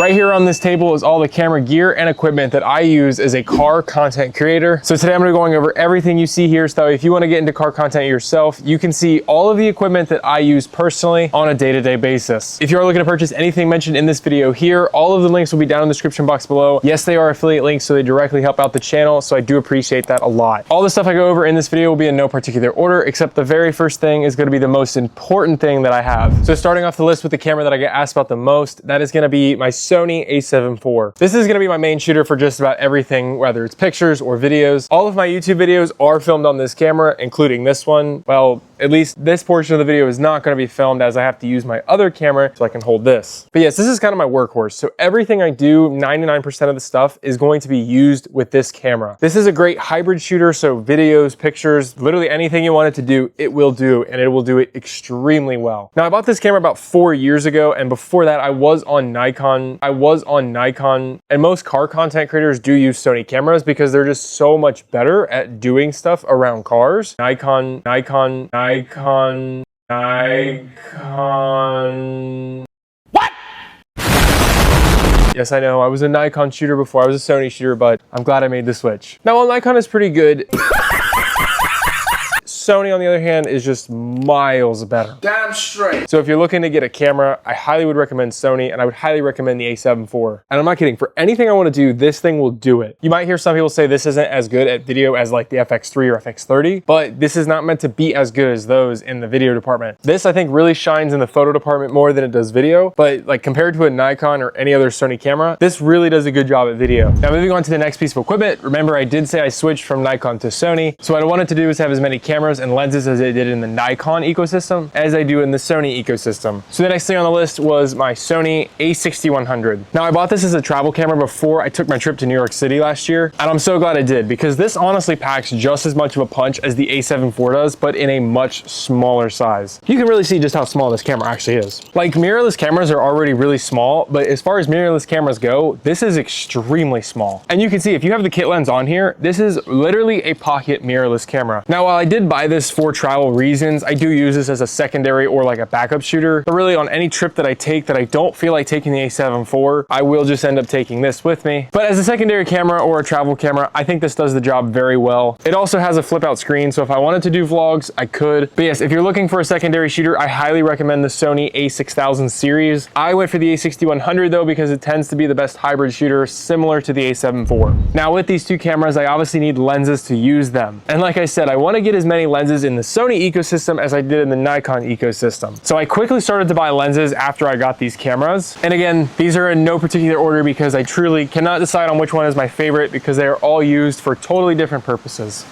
Right here on this table is all the camera gear and equipment that I use as a car content creator. So today I'm going to be going over everything you see here, so if you want to get into car content yourself, you can see all of the equipment that I use personally on a day-to-day basis. If you are looking to purchase anything mentioned in this video here, all of the links will be down in the description box below. Yes, they are affiliate links, so they directly help out the channel, so I do appreciate that a lot. All the stuff I go over in this video will be in no particular order, except the very first thing is going to be the most important thing that I have. So starting off the list with the camera that I get asked about the most, that is going to be my Sony a7 IV. This is going to be my main shooter for just about everything, whether it's pictures or videos. All of my YouTube videos are filmed on this camera, including this one. Well, at least this portion of the video is not going to be filmed, as I have to use my other camera so I can hold this. But yes, this is kind of my workhorse. So everything I do, 99% of the stuff is going to be used with this camera. This is a great hybrid shooter, so videos, pictures, literally anything you want it to do, it will do, and it will do it extremely well. Now, I bought this camera about 4 years ago, and before that I was on Nikon, and most car content creators do use Sony cameras because they're just so much better at doing stuff around cars. Nikon. What? Yes, I know, I was a Nikon shooter before I was a Sony shooter, but I'm glad I made the switch. Now, while Nikon is pretty good, Sony, on the other hand, is just miles better. Damn straight. So if you're looking to get a camera, I highly would recommend Sony, and I would highly recommend the a7 IV. And I'm not kidding, for anything I want to do, this thing will do it. You might hear some people say this isn't as good at video as like the FX3 or FX30, but this is not meant to be as good as those in the video department. This, I think, really shines in the photo department more than it does video, but like compared to a Nikon or any other Sony camera, this really does a good job at video. Now, moving on to the next piece of equipment, remember I did say I switched from Nikon to Sony, so what I wanted to do is have as many cameras and lenses as I did in the Nikon ecosystem as I do in the Sony ecosystem. So the next thing on the list was my Sony a6100. Now, I bought this as a travel camera before I took my trip to New York City last year, and I'm so glad I did, because this honestly packs just as much of a punch as the a7 IV does, but in a much smaller size. You can really see just how small this camera actually is. Like, mirrorless cameras are already really small, but as far as mirrorless cameras go, this is extremely small. And you can see, if you have the kit lens on here, this is literally a pocket mirrorless camera. Now, while I did buy this for travel reasons, I do use this as a secondary or like a backup shooter, but really on any trip that I take that I don't feel like taking the a7 IV, I will just end up taking this with me. But as a secondary camera or a travel camera, I think this does the job very well. It also has a flip out screen, so if I wanted to do vlogs, I could. But yes, if you're looking for a secondary shooter, I highly recommend the Sony a6000 series. I went for the a6100 though, because it tends to be the best hybrid shooter, similar to the a7 IV. Now, with these two cameras, I obviously need lenses to use them. And like I said, I want to get as many lenses in the Sony ecosystem as I did in the Nikon ecosystem. So I quickly started to buy lenses after I got these cameras. And again, these are in no particular order because I truly cannot decide on which one is my favorite, because they are all used for totally different purposes.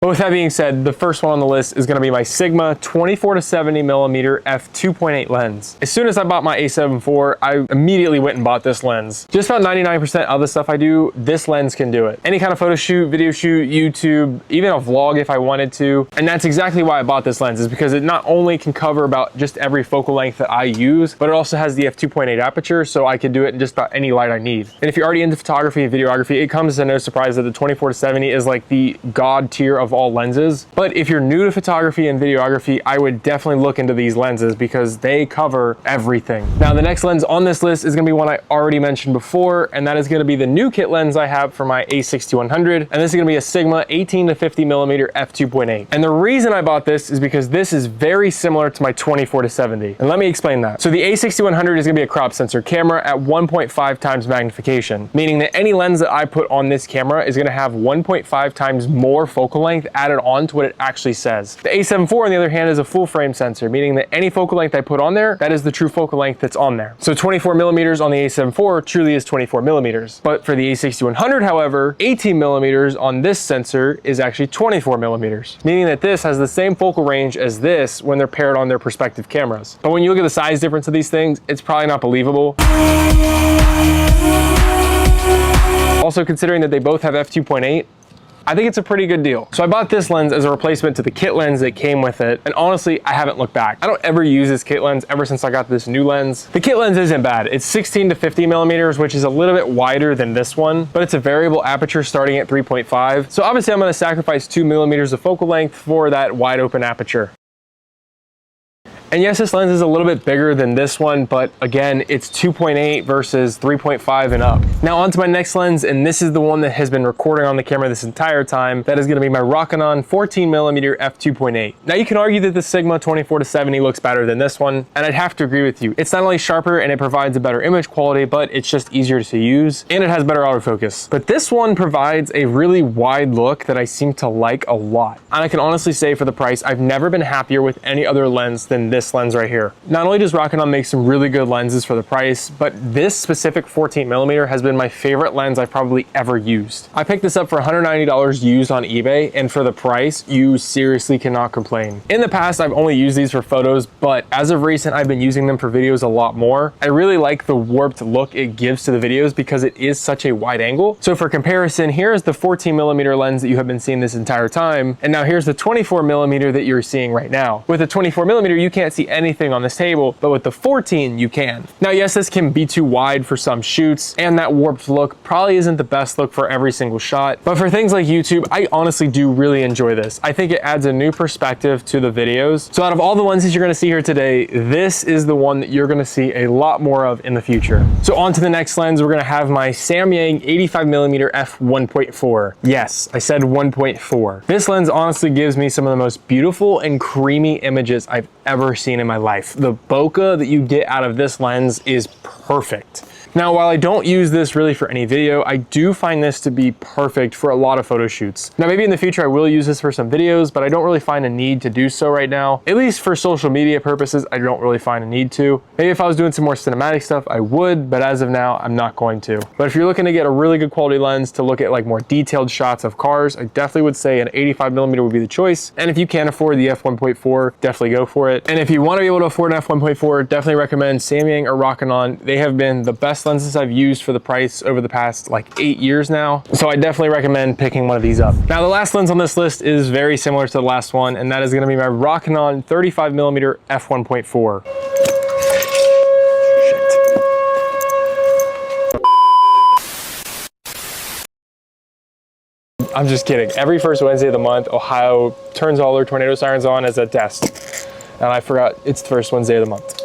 But with that being said, the first one on the list is going to be my Sigma 24-70mm f2.8 lens. As soon as I bought my a7 IV, I immediately went and bought this lens. Just about 99% of the stuff I do, this lens can do it. Any kind of photo shoot, video shoot, YouTube, even a vlog if I wanted to. And that's exactly why I bought this lens, is because it not only can cover about just every focal length that I use, but it also has the f2.8 aperture, so I can do it in just about any light I need. And if you're already into photography and videography, it comes as no surprise that the 24-70 is like the god tier of all lenses. But if you're new to photography and videography, I would definitely look into these lenses because they cover everything. Now, the next lens on this list is going to be one I already mentioned before, and that is going to be the new kit lens I have for my a6100, and this is going to be a Sigma 18-50mm f2.8. And the reason I bought this is because this is very similar to my 24-70, and let me explain that. So the a6100 is going to be a crop sensor camera at 1.5 times magnification, meaning that any lens that I put on this camera is going to have 1.5 times more focal length added on to what it actually says. The a7 IV, on the other hand, is a full frame sensor, meaning that any focal length I put on there, that is the true focal length that's on there. So 24mm on the a7 IV truly is 24mm. But for the a6100, however, 18mm on this sensor is actually 24mm, meaning that this has the same focal range as this when they're paired on their respective cameras. But when you look at the size difference of these things, it's probably not believable. Also, considering that they both have f2.8, I think it's a pretty good deal. So I bought this lens as a replacement to the kit lens that came with it, and honestly, I haven't looked back. I don't ever use this kit lens ever since I got this new lens. The kit lens isn't bad. It's 16-50mm, which is a little bit wider than this one, but it's a variable aperture starting at 3.5. So obviously I'm gonna sacrifice 2mm of focal length for that wide open aperture. And yes, this lens is a little bit bigger than this one, but again, it's 2.8 versus 3.5 and up. Now on to my next lens, and this is the one that has been recording on the camera this entire time. That is gonna be my Rokinon 14mm f2.8. Now you can argue that the Sigma 24-70 looks better than this one, and I'd have to agree with you. It's not only sharper and it provides a better image quality, but it's just easier to use, and it has better autofocus. But this one provides a really wide look that I seem to like a lot. And I can honestly say for the price, I've never been happier with any other lens than this lens right here. Not only does Rokinon make some really good lenses for the price, but this specific 14mm has been my favorite lens I've probably ever used. I picked this up for $190 used on eBay, and for the price, you seriously cannot complain. In the past, I've only used these for photos, but as of recent, I've been using them for videos a lot more. I really like the warped look it gives to the videos because it is such a wide angle. So for comparison, here's the 14mm lens that you have been seeing this entire time, and now here's the 24mm that you're seeing right now. With the 24mm, you can't see anything on this table, but with the 14, you can. Now, yes, this can be too wide for some shoots, and that warped look probably isn't the best look for every single shot, but for things like YouTube, I honestly do really enjoy this. I think it adds a new perspective to the videos. So out of all the lenses you're gonna see here today, this is the one that you're gonna see a lot more of in the future. So on to the next lens, we're gonna have my Samyang 85mm f1.4. Yes, I said 1.4. This lens honestly gives me some of the most beautiful and creamy images I've ever seen in my life. The bokeh that you get out of this lens is perfect. Now, while I don't use this really for any video, I do find this to be perfect for a lot of photo shoots. Now, maybe in the future I will use this for some videos, but I don't really find a need to do so right now. At least for social media purposes, I don't really find a need to. Maybe if I was doing some more cinematic stuff, I would, but as of now, I'm not going to. But if you're looking to get a really good quality lens to look at like more detailed shots of cars, I definitely would say an 85mm would be the choice. And if you can't afford the f1.4, definitely go for it. And if you want to be able to afford an f1.4, definitely recommend Samyang or Rokinon. They have been the best lenses I've used for the price over the past like 8 years now. So I definitely recommend picking one of these up. Now, the last lens on this list is very similar to the last one, and that is gonna be my Rokinon 35mm f1.4. I'm just kidding. Every first Wednesday of the month, Ohio turns all their tornado sirens on as a test. And I forgot it's the first Wednesday of the month.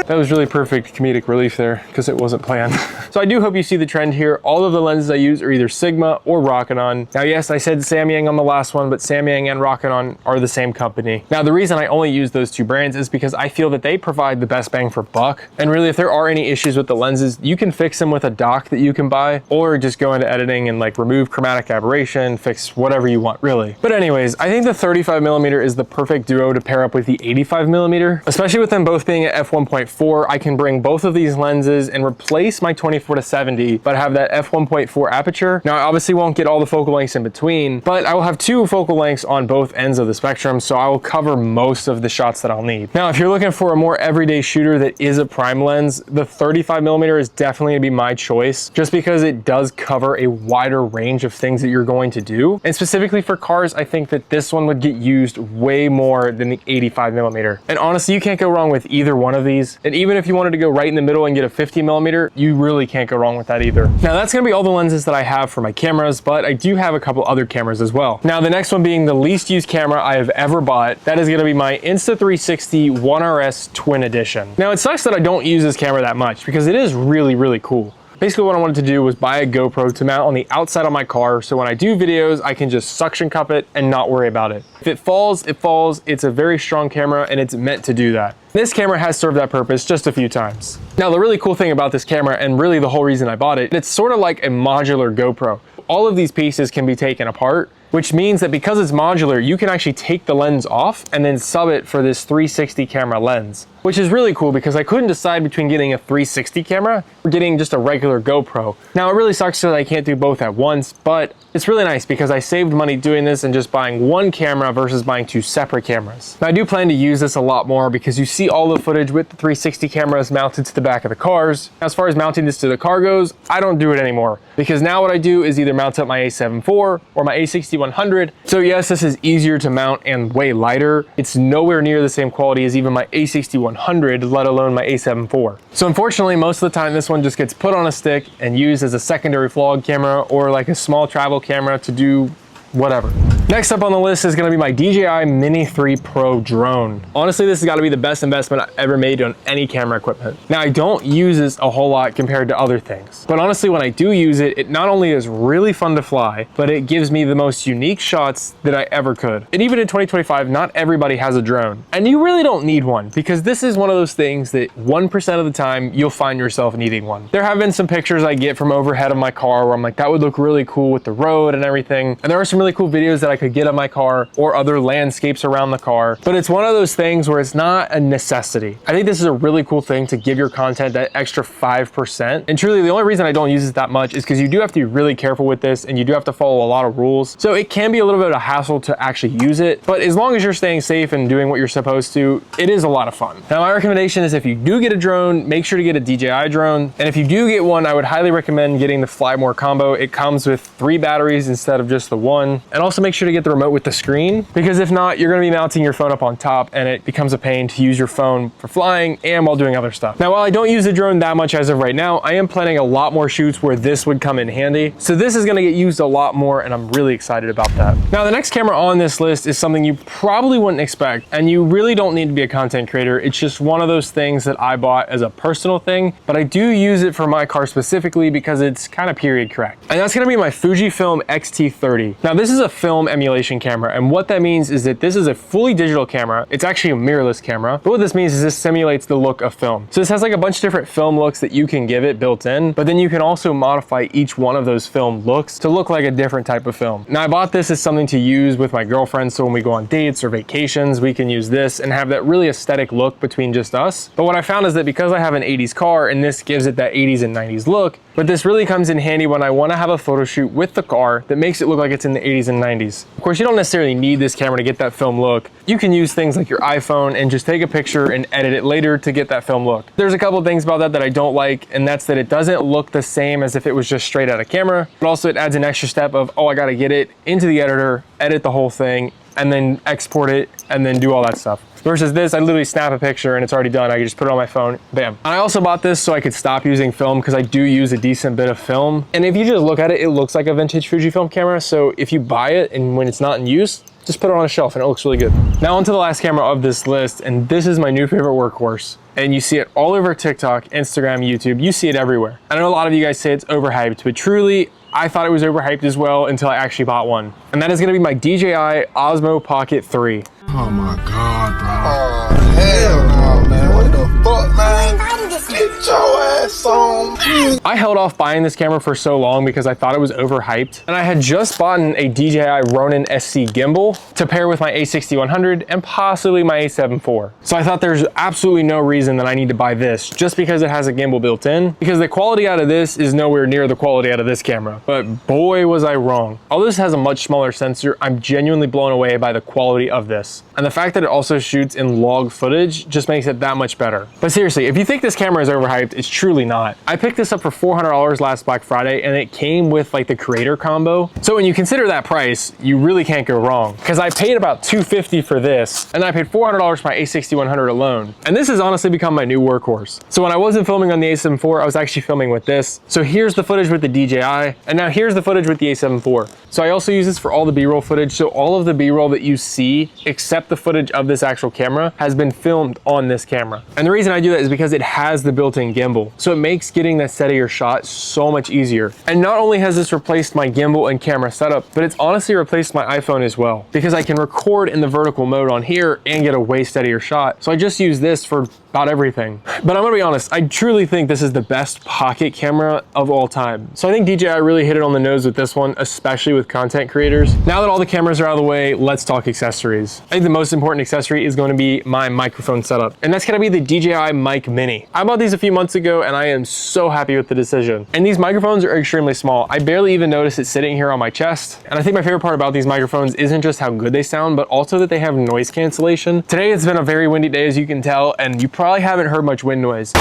That was really perfect comedic relief there because it wasn't planned. So I do hope you see the trend here. All of the lenses I use are either Sigma or Rokinon. Now, yes, I said Samyang on the last one, but Samyang and Rokinon are the same company. Now, the reason I only use those two brands is because I feel that they provide the best bang for buck. And really, if there are any issues with the lenses, you can fix them with a dock that you can buy, or just go into editing and like remove chromatic aberration, fix whatever you want, really. But anyways, I think the 35mm is the perfect duo to pair up with the 85mm, especially with them both being at f1.4. I can bring both of these lenses and replace my 24-70, but have that f1.4 aperture. Now, I obviously won't get all the focal lengths in between, but I will have two focal lengths on both ends of the spectrum, so I will cover most of the shots that I'll need. Now, if you're looking for a more everyday shooter that is a prime lens, the 35mm is definitely gonna be my choice, just because it does cover a wider range of things that you're going to do. And specifically for cars, I think that this one would get used way more than the 85mm. And honestly, you can't go wrong with either one of these. And even if you wanted to go right in the middle and get a 50mm, you really can't go wrong with that either. Now, that's gonna be all the lenses that I have for my cameras, but I do have a couple other cameras as well. Now, the next one being the least used camera I have ever bought, that is gonna be my Insta360 One RS Twin Edition. Now, it sucks that I don't use this camera that much because it is really, really cool. Basically, what I wanted to do was buy a GoPro to mount on the outside of my car, so when I do videos, I can just suction cup it and not worry about it. If it falls, it falls. It's a very strong camera, and it's meant to do that. This camera has served that purpose just a few times. Now, the really cool thing about this camera, and really the whole reason I bought it, it's sort of like a modular GoPro. All of these pieces can be taken apart, which means that because it's modular, you can actually take the lens off and then sub it for this 360 camera lens, which is really cool because I couldn't decide between getting a 360 camera or getting just a regular GoPro. Now, it really sucks that I can't do both at once, but it's really nice because I saved money doing this and just buying one camera versus buying two separate cameras. Now, I do plan to use this a lot more because you see all the footage with the 360 cameras mounted to the back of the cars. As far as mounting this to the car goes, I don't do it anymore because now what I do is either mount up my A7 IV or my A6100. So yes, this is easier to mount and way lighter. It's nowhere near the same quality as even my A6100, let alone my A7 IV. So unfortunately, most of the time this one just gets put on a stick and used as a secondary vlog camera or like a small travel camera to do whatever. Next up on the list is gonna be my DJI Mini 3 Pro drone. Honestly, this has gotta be the best investment I've ever made on any camera equipment. Now, I don't use this a whole lot compared to other things, but honestly, when I do use it, it not only is really fun to fly, but it gives me the most unique shots that I ever could. And even in 2025, not everybody has a drone. And you really don't need one, because this is one of those things that 1% of the time, you'll find yourself needing one. There have been some pictures I get from overhead of my car where I'm like, that would look really cool with the road and everything. And there are some really cool videos that I could get of my car or other landscapes around the car. But it's one of those things where it's not a necessity. I think this is a really cool thing to give your content that extra 5%. And truly, the only reason I don't use it that much is because you do have to be really careful with this and you do have to follow a lot of rules. So it can be a little bit of a hassle to actually use it. But as long as you're staying safe and doing what you're supposed to, it is a lot of fun. Now, my recommendation is if you do get a drone, make sure to get a DJI drone. And if you do get one, I would highly recommend getting the Fly More combo. It comes with 3 batteries instead of just the 1. And also make sure to get the remote with the screen, because if not, you're gonna be mounting your phone up on top and it becomes a pain to use your phone for flying and while doing other stuff. Now, while I don't use the drone that much as of right now, I am planning a lot more shoots where this would come in handy. So this is gonna get used a lot more and I'm really excited about that. Now, the next camera on this list is something you probably wouldn't expect, and you really don't need to be a content creator. It's just one of those things that I bought as a personal thing, but I do use it for my car specifically because it's kind of period correct. And that's gonna be my FujiFilm X-T30. Now, this is a film emulation camera, and what that means is that this is a fully digital camera. It's actually a mirrorless camera, but what this means is this simulates the look of film. So this has like a bunch of different film looks that you can give it built in, but then you can also modify each one of those film looks to look like a different type of film. Now, I bought this as something to use with my girlfriend, so when we go on dates or vacations, we can use this and have that really aesthetic look between just us. But what I found is that because I have an 80s car and this gives it that 80s and 90s look, but this really comes in handy when I want to have a photo shoot with the car that makes it look like it's in the 80s and 90s. Of course, you don't necessarily need this camera to get that film look. You can use things like your iPhone and just take a picture and edit it later to get that film look. There's a couple of things about that I don't like, and that's that it doesn't look the same as if it was just straight out of camera, but also it adds an extra step of, oh, I got to get it into the editor, edit the whole thing, and then export it, and then do all that stuff. Versus this, I literally snap a picture and it's already done. I can just put it on my phone, bam. And I also bought this so I could stop using film, because I do use a decent bit of film. And if you just look at it, it looks like a vintage Fujifilm camera. So if you buy it and when it's not in use, just put it on a shelf and it looks really good. Now onto the last camera of this list, and this is my new favorite workhorse. And you see it all over TikTok, Instagram, YouTube, you see it everywhere. I know a lot of you guys say it's overhyped, but truly, I thought it was overhyped as well until I actually bought one. And that is gonna be my DJI Osmo Pocket 3. Oh my God, bro. Oh, hell no, man. What the fuck, man? Get your ass on. I held off buying this camera for so long because I thought it was overhyped. And I had just bought a DJI Ronin SC gimbal to pair with my A6100 and possibly my A7 IV. So I thought there's absolutely no reason that I need to buy this just because it has a gimbal built in, because the quality out of this is nowhere near the quality out of this camera. But boy, was I wrong. Although this has a much smaller sensor, I'm genuinely blown away by the quality of this. And the fact that it also shoots in log footage just makes it that much better. But seriously, if you think this camera is overhyped, it's truly not. I picked this up for $400 last Black Friday, and it came with like the creator combo. So when you consider that price, you really can't go wrong, because I paid about $250 for this, and I paid $400 for my A6100 alone. And this has honestly become my new workhorse. So when I wasn't filming on the A7 IV, I was actually filming with this. So here's the footage with the DJI, and now here's the footage with the A7 IV. So I also use this for all the B-roll footage. So all of the B-roll that you see, except the footage of this actual camera, has been filmed on this camera. And the reason I do that is because it has the built-in gimbal. So it makes getting that steadier shot so much easier. And not only has this replaced my gimbal and camera setup, but it's honestly replaced my iPhone as well, because I can record in the vertical mode on here and get a way steadier shot. So I just use this for about everything. But I'm gonna be honest, I truly think this is the best pocket camera of all time. So I think DJI really hit it on the nose with this one, especially with content creators. Now that all the cameras are out of the way, let's talk accessories. I think the most important accessory is going to be my microphone setup, and that's gonna be the DJI Mic Mini. I bought these a few months ago and I am so happy with the decision. And these microphones are extremely small. I barely even notice it sitting here on my chest. And I think my favorite part about these microphones isn't just how good they sound, but also that they have noise cancellation. Today it's been a very windy day, as you can tell, and you probably probably haven't heard much wind noise.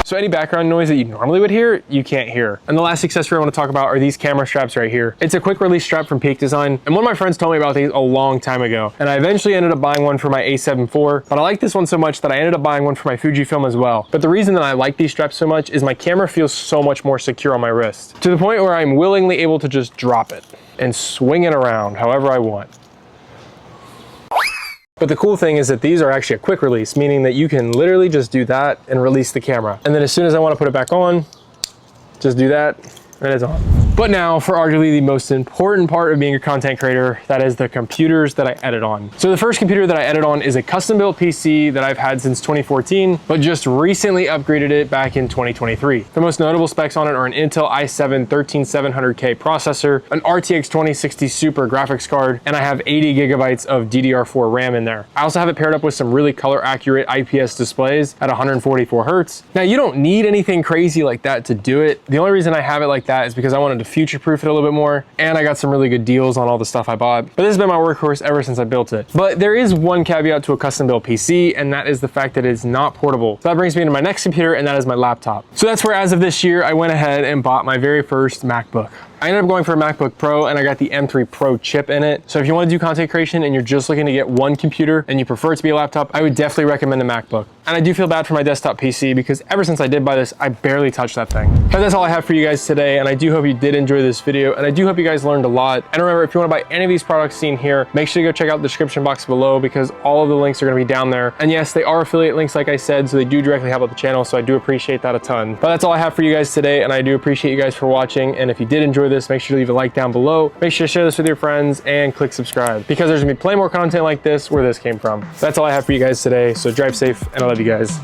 So any background noise that you normally would hear, you can't hear. And the last accessory I want to talk about are these camera straps right here. It's a quick release strap from Peak Design, and one of my friends told me about these a long time ago, and I eventually ended up buying one for my A7 IV, but I like this one so much that I ended up buying one for my Fujifilm as well. But the reason that I like these straps so much is my camera feels so much more secure on my wrist, to the point where I'm willingly able to just drop it and swing it around however I want. But the cool thing is that these are actually a quick release, meaning that you can literally just do that and release the camera. And then as soon as I want to put it back on, just do that and it's on. But now for arguably the most important part of being a content creator, that is the computers that I edit on. So the first computer that I edit on is a custom built PC that I've had since 2014, but just recently upgraded it back in 2023. The most notable specs on it are an Intel i7-13700K processor, an RTX 2060 Super graphics card, and I have 80 gigabytes of DDR4 RAM in there. I also have it paired up with some really color accurate IPS displays at 144 Hertz. Now you don't need anything crazy like that to do it. The only reason I have it like that is because I wanted to future-proof it a little bit more, and I got some really good deals on all the stuff I bought. But this has been my workhorse ever since I built it. But there is one caveat to a custom-built PC, and that is the fact that it's not portable. So that brings me into my next computer, and that is my laptop. So that's where, as of this year, I went ahead and bought my very first MacBook. I ended up going for a MacBook Pro, and I got the M3 Pro chip in it. So if you want to do content creation and you're just looking to get one computer and you prefer it to be a laptop, I would definitely recommend a MacBook. And I do feel bad for my desktop PC because ever since I did buy this, I barely touched that thing. But that's all I have for you guys today, and I do hope you did enjoy this video, and I do hope you guys learned a lot. And remember, if you want to buy any of these products seen here, make sure to go check out the description box below because all of the links are going to be down there. And yes, they are affiliate links like I said, so they do directly help out the channel, so I do appreciate that a ton. But that's all I have for you guys today, and I do appreciate you guys for watching. And if you did enjoy this, make sure to leave a like down below. Make sure to share this with your friends and click subscribe because there's gonna be plenty more content like this where this came from. That's all I have for you guys today, so drive safe and I love you guys.